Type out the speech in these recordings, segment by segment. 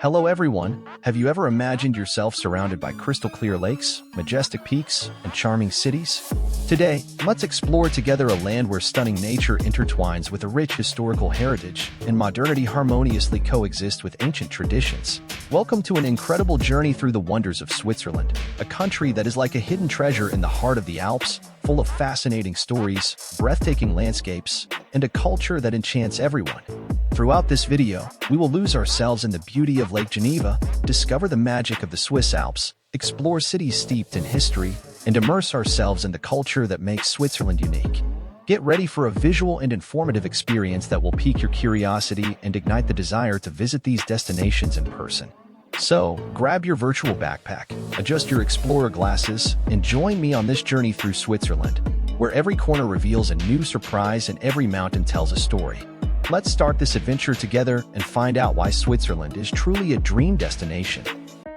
Hello everyone, have you ever imagined yourself surrounded by crystal clear lakes, majestic peaks, and charming cities? Today, let's explore together a land where stunning nature intertwines with a rich historical heritage and modernity harmoniously coexist with ancient traditions. Welcome to an incredible journey through the wonders of Switzerland, a country that is like a hidden treasure in the heart of the Alps, full of fascinating stories, breathtaking landscapes, and a culture that enchants everyone. Throughout this video, we will lose ourselves in the beauty of Lake Geneva, discover the magic of the Swiss Alps, explore cities steeped in history, and immerse ourselves in the culture that makes Switzerland unique. Get ready for a visual and informative experience that will pique your curiosity and ignite the desire to visit these destinations in person. So, grab your virtual backpack, adjust your explorer glasses, and join me on this journey through Switzerland, where every corner reveals a new surprise and every mountain tells a story. Let's start this adventure together and find out why Switzerland is truly a dream destination.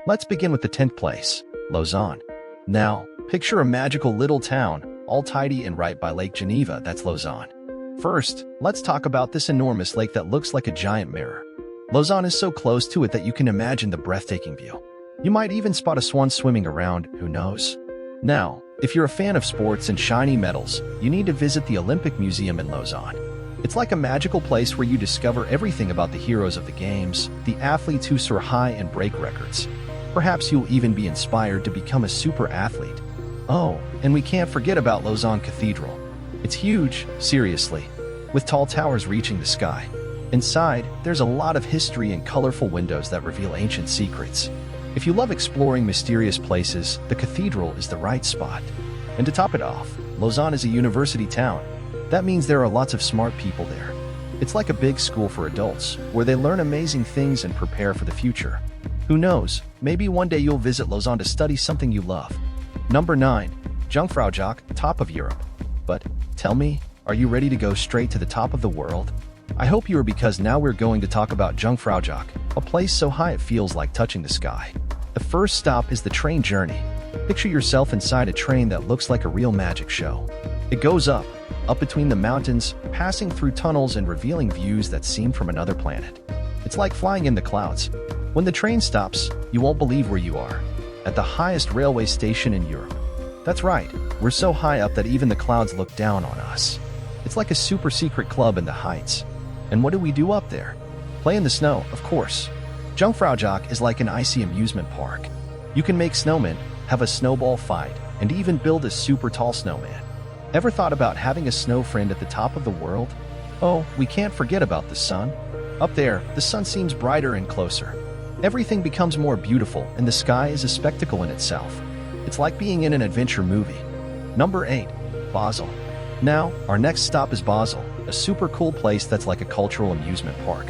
Let's begin with the 10th place, Lausanne. Now, picture a magical little town, all tidy and right by Lake Geneva. That's Lausanne. First, let's talk about this enormous lake that looks like a giant mirror. Lausanne is so close to it that you can imagine the breathtaking view. You might even spot a swan swimming around, who knows? Now, if you're a fan of sports and shiny metals, you need to visit the Olympic Museum in Lausanne. It's like a magical place where you discover everything about the heroes of the games, the athletes who soar high and break records. Perhaps you'll even be inspired to become a super athlete. Oh, and we can't forget about Lausanne Cathedral. It's huge, seriously, with tall towers reaching the sky. Inside, there's a lot of history and colorful windows that reveal ancient secrets. If you love exploring mysterious places, the cathedral is the right spot. And to top it off, Lausanne is a university town. That means there are lots of smart people there. It's like a big school for adults, where they learn amazing things and prepare for the future. Who knows, maybe one day you'll visit Lausanne to study something you love. Number 9. Jungfraujoch, top of Europe. But, tell me, are you ready to go straight to the top of the world? I hope you are, because now we're going to talk about Jungfraujoch, a place so high it feels like touching the sky. The first stop is the train journey. Picture yourself inside a train that looks like a real magic show. It goes up between the mountains, passing through tunnels and revealing views that seem from another planet. It's like flying in the clouds. When the train stops, you won't believe where you are. At the highest railway station in Europe. That's right, we're so high up that even the clouds look down on us. It's like a super secret club in the heights. And what do we do up there? Play in the snow, of course. Jungfraujoch is like an icy amusement park. You can make snowmen, have a snowball fight, and even build a super tall snowman. Ever thought about having a snow friend at the top of the world? Oh, we can't forget about the sun. Up there, the sun seems brighter and closer. Everything becomes more beautiful, and the sky is a spectacle in itself. It's like being in an adventure movie. Number 8. Basel. Now, our next stop is Basel, a super cool place that's like a cultural amusement park.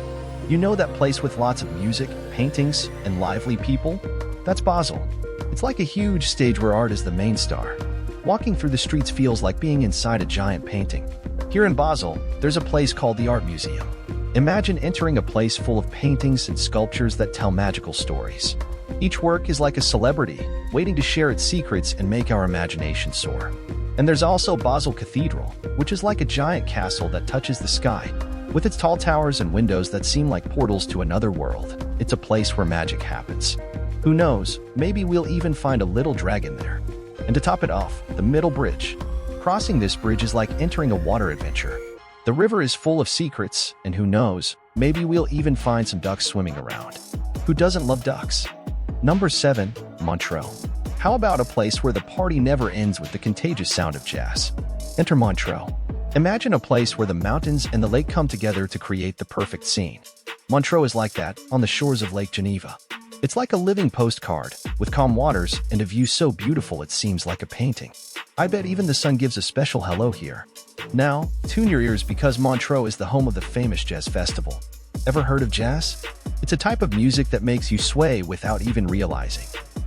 You know that place with lots of music, paintings, and lively people? That's Basel. It's like a huge stage where art is the main star. Walking through the streets feels like being inside a giant painting. Here in Basel, there's a place called the Art Museum. Imagine entering a place full of paintings and sculptures that tell magical stories. Each work is like a celebrity, waiting to share its secrets and make our imagination soar. And there's also Basel Cathedral, which is like a giant castle that touches the sky, with its tall towers and windows that seem like portals to another world. It's a place where magic happens. Who knows, maybe we'll even find a little dragon there. And to top it off, the Middle Bridge. Crossing this bridge is like entering a water adventure. The river is full of secrets, and who knows, maybe we'll even find some ducks swimming around. Who doesn't love ducks? Number 7. Montreux. How about a place where the party never ends with the contagious sound of jazz? Enter Montreux. Imagine a place where the mountains and the lake come together to create the perfect scene. Montreux is like that, on the shores of Lake Geneva. It's like a living postcard, with calm waters and a view so beautiful it seems like a painting. I bet even the sun gives a special hello here. Now, tune your ears, because Montreux is the home of the famous jazz festival. Ever heard of jazz? It's a type of music that makes you sway without even realizing.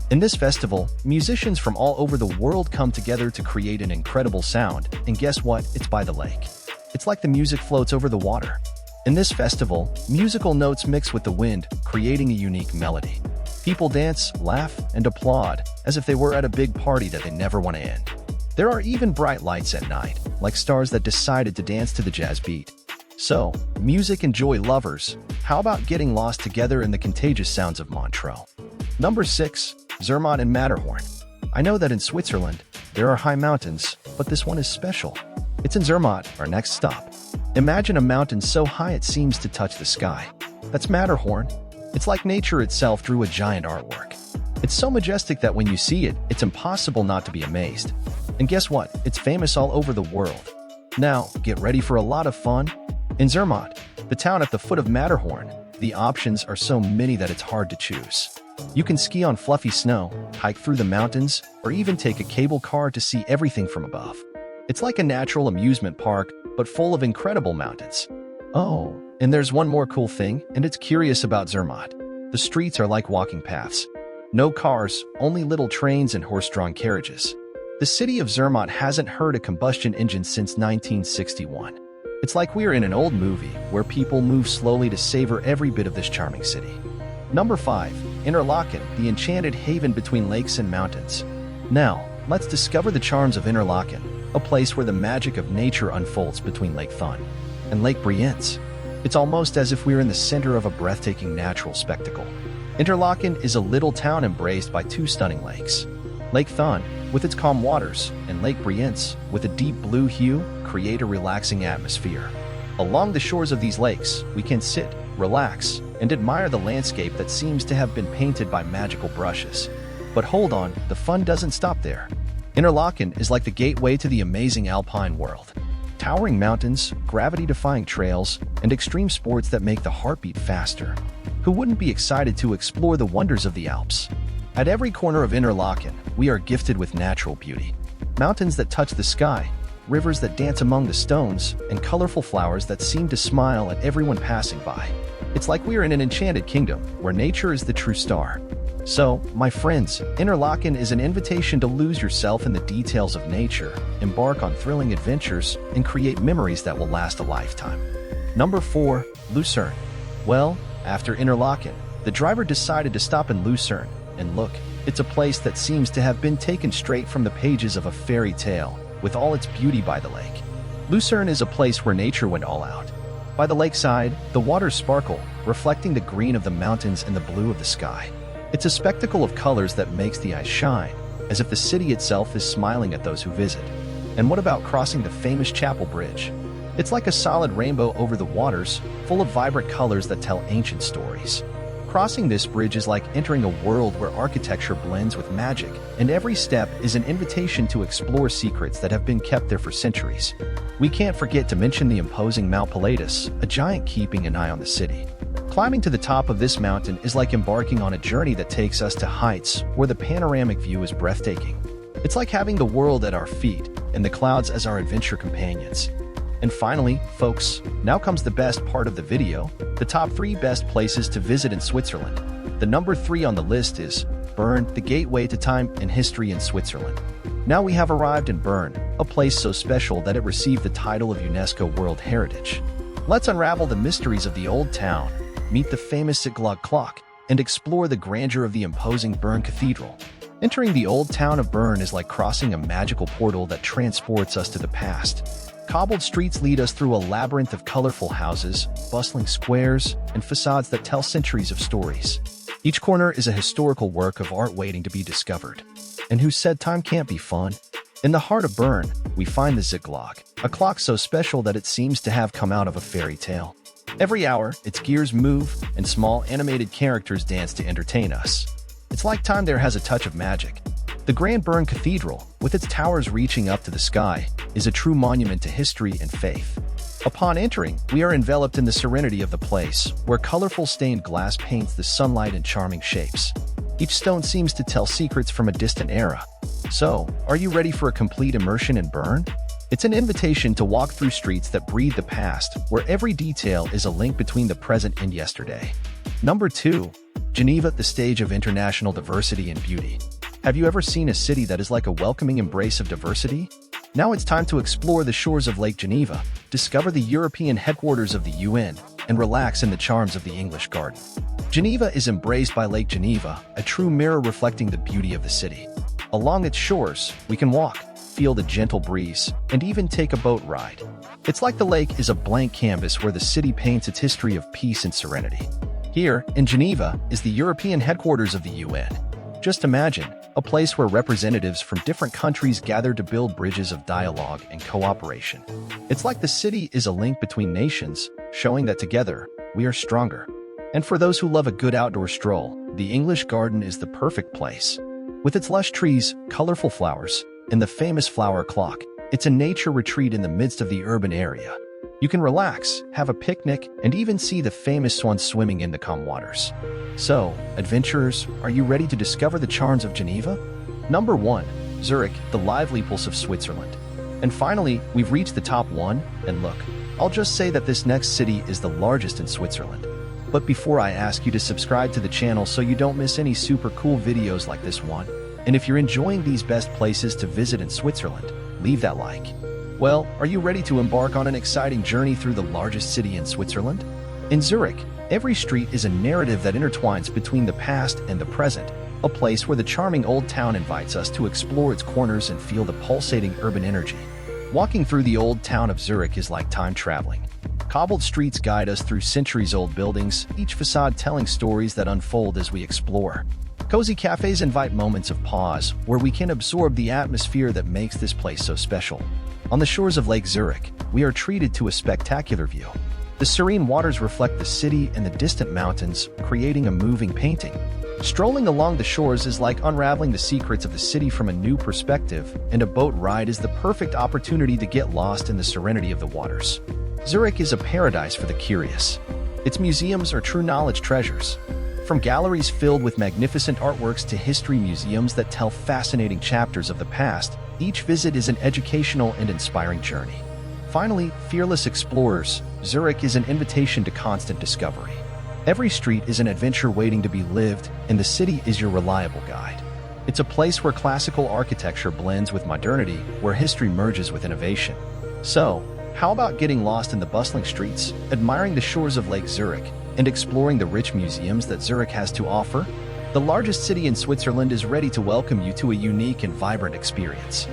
In this festival, musicians from all over the world come together to create an incredible sound, and guess what? It's by the lake. It's like the music floats over the water. In this festival, musical notes mix with the wind, creating a unique melody. People dance, laugh, and applaud, as if they were at a big party that they never want to end. There are even bright lights at night, like stars that decided to dance to the jazz beat. So, music and joy lovers, how about getting lost together in the contagious sounds of Montreux? Number 6. Zermatt and Matterhorn. I know that in Switzerland, there are high mountains, but this one is special. It's in Zermatt, our next stop. Imagine a mountain so high it seems to touch the sky. That's Matterhorn. It's like nature itself drew a giant artwork. It's so majestic that when you see it, it's impossible not to be amazed. And guess what? It's famous all over the world. Now, get ready for a lot of fun. In Zermatt, the town at the foot of Matterhorn, the options are so many that it's hard to choose. You can ski on fluffy snow, hike through the mountains, or even take a cable car to see everything from above. It's like a natural amusement park, but full of incredible mountains. Oh, and there's one more cool thing, and it's curious about Zermatt. The streets are like walking paths. No cars, only little trains and horse-drawn carriages. The city of Zermatt hasn't heard a combustion engine since 1961. It's like we're in an old movie where people move slowly to savor every bit of this charming city. Number 5. Interlaken, the enchanted haven between lakes and mountains. Now, let's discover the charms of Interlaken, a place where the magic of nature unfolds between Lake Thun and Lake Brienz. It's almost as if we're in the center of a breathtaking natural spectacle. Interlaken is a little town embraced by two stunning lakes. Lake Thun, with its calm waters, and Lake Brienz, with a deep blue hue, create a relaxing atmosphere. Along the shores of these lakes, we can sit, relax, and admire the landscape that seems to have been painted by magical brushes. But hold on, the fun doesn't stop there. Interlaken is like the gateway to the amazing Alpine world. Towering mountains, gravity-defying trails, and extreme sports that make the heart beat faster. Who wouldn't be excited to explore the wonders of the Alps? At every corner of Interlaken, we are gifted with natural beauty. Mountains that touch the sky, rivers that dance among the stones, and colorful flowers that seem to smile at everyone passing by. It's like we are in an enchanted kingdom, where nature is the true star. So, my friends, Interlaken is an invitation to lose yourself in the details of nature, embark on thrilling adventures, and create memories that will last a lifetime. Number 4. Lucerne. Well, after Interlaken, the driver decided to stop in Lucerne. And look, it's a place that seems to have been taken straight from the pages of a fairy tale, with all its beauty by the lake. Lucerne is a place where nature went all out. By the lakeside, the waters sparkle, reflecting the green of the mountains and the blue of the sky. It's a spectacle of colors that makes the eyes shine, as if the city itself is smiling at those who visit. And what about crossing the famous Chapel Bridge? It's like a solid rainbow over the waters, full of vibrant colors that tell ancient stories. Crossing this bridge is like entering a world where architecture blends with magic, and every step is an invitation to explore secrets that have been kept there for centuries. We can't forget to mention the imposing Mount Pilatus, a giant keeping an eye on the city. Climbing to the top of this mountain is like embarking on a journey that takes us to heights where the panoramic view is breathtaking. It's like having the world at our feet and the clouds as our adventure companions. And finally, folks, now comes the best part of the video, the top 3 best places to visit in Switzerland. The number 3 on the list is Bern, the gateway to time and history in Switzerland. Now we have arrived in Bern, a place so special that it received the title of UNESCO World Heritage. Let's unravel the mysteries of the old town, meet the famous Ziegler clock, and explore the grandeur of the imposing Bern Cathedral. Entering the old town of Bern is like crossing a magical portal that transports us to the past. Cobbled streets lead us through a labyrinth of colorful houses, bustling squares, and facades that tell centuries of stories. Each corner is a historical work of art waiting to be discovered. And who said time can't be fun? In the heart of Bern, we find the Ziegler, a clock so special that it seems to have come out of a fairy tale. Every hour, its gears move, and small animated characters dance to entertain us. It's like time there has a touch of magic. The Grand Bern Cathedral, with its towers reaching up to the sky, is a true monument to history and faith. Upon entering, we are enveloped in the serenity of the place, where colorful stained glass paints the sunlight in charming shapes. Each stone seems to tell secrets from a distant era. So, are you ready for a complete immersion in Bern? It's an invitation to walk through streets that breathe the past, where every detail is a link between the present and yesterday. Number 2. Geneva, the stage of international diversity and beauty. Have you ever seen a city that is like a welcoming embrace of diversity? Now it's time to explore the shores of Lake Geneva, discover the European headquarters of the UN, and relax in the charms of the English Garden. Geneva is embraced by Lake Geneva, a true mirror reflecting the beauty of the city. Along its shores, we can walk, feel the gentle breeze, and even take a boat ride. It's like the lake is a blank canvas where the city paints its history of peace and serenity. Here, in Geneva, is the European headquarters of the UN. Just imagine, a place where representatives from different countries gather to build bridges of dialogue and cooperation. It's like the city is a link between nations, showing that together, we are stronger. And for those who love a good outdoor stroll, the English Garden is the perfect place. With its lush trees, colorful flowers, and the famous flower clock, it's a nature retreat in the midst of the urban area. You can relax, have a picnic, and even see the famous swans swimming in the calm waters. So, adventurers, are you ready to discover the charms of Geneva? Number 1. Zurich, the lively pulse of Switzerland. And finally, we've reached the top 1, and look, I'll just say that this next city is the largest in Switzerland. But before I ask you to subscribe to the channel so you don't miss any super cool videos like this one, and if you're enjoying these best places to visit in Switzerland, leave that like. Well, are you ready to embark on an exciting journey through the largest city in Switzerland? In Zurich, every street is a narrative that intertwines between the past and the present, a place where the charming old town invites us to explore its corners and feel the pulsating urban energy. Walking through the old town of Zurich is like time traveling. Cobbled streets guide us through centuries-old buildings, each facade telling stories that unfold as we explore. Cozy cafes invite moments of pause, where we can absorb the atmosphere that makes this place so special. On the shores of Lake Zurich, we are treated to a spectacular view. The serene waters reflect the city and the distant mountains, creating a moving painting. Strolling along the shores is like unraveling the secrets of the city from a new perspective, and a boat ride is the perfect opportunity to get lost in the serenity of the waters. Zurich is a paradise for the curious. Its museums are true knowledge treasures. From galleries filled with magnificent artworks to history museums that tell fascinating chapters of the past, each visit is an educational and inspiring journey. Finally, fearless explorers, Zurich is an invitation to constant discovery. Every street is an adventure waiting to be lived, and the city is your reliable guide. It's a place where classical architecture blends with modernity, where history merges with innovation. So, how about getting lost in the bustling streets, admiring the shores of Lake Zurich, and exploring the rich museums that Zurich has to offer? The largest city in Switzerland is ready to welcome you to a unique and vibrant experience.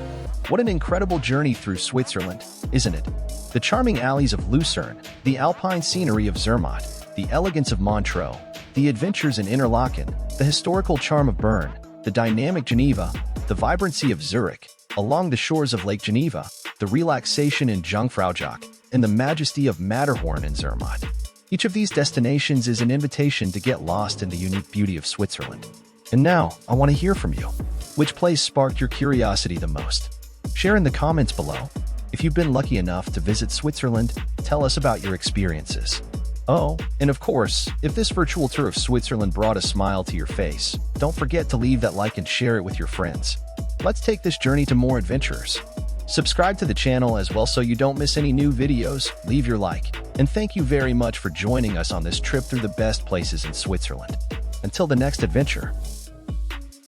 What an incredible journey through Switzerland, isn't it? The charming alleys of Lucerne, the Alpine scenery of Zermatt, the elegance of Montreux, the adventures in Interlaken, the historical charm of Bern, the dynamic Geneva, the vibrancy of Zurich, along the shores of Lake Geneva, the relaxation in Jungfraujoch, and the majesty of Matterhorn and Zermatt. Each of these destinations is an invitation to get lost in the unique beauty of Switzerland. And now, I want to hear from you. Which place sparked your curiosity the most? Share in the comments below. If you've been lucky enough to visit Switzerland, tell us about your experiences. Oh, and of course, if this virtual tour of Switzerland brought a smile to your face, don't forget to leave that like and share it with your friends. Let's take this journey to more adventures. Subscribe to the channel as well so you don't miss any new videos, leave your like, and thank you very much for joining us on this trip through the best places in Switzerland. Until the next adventure.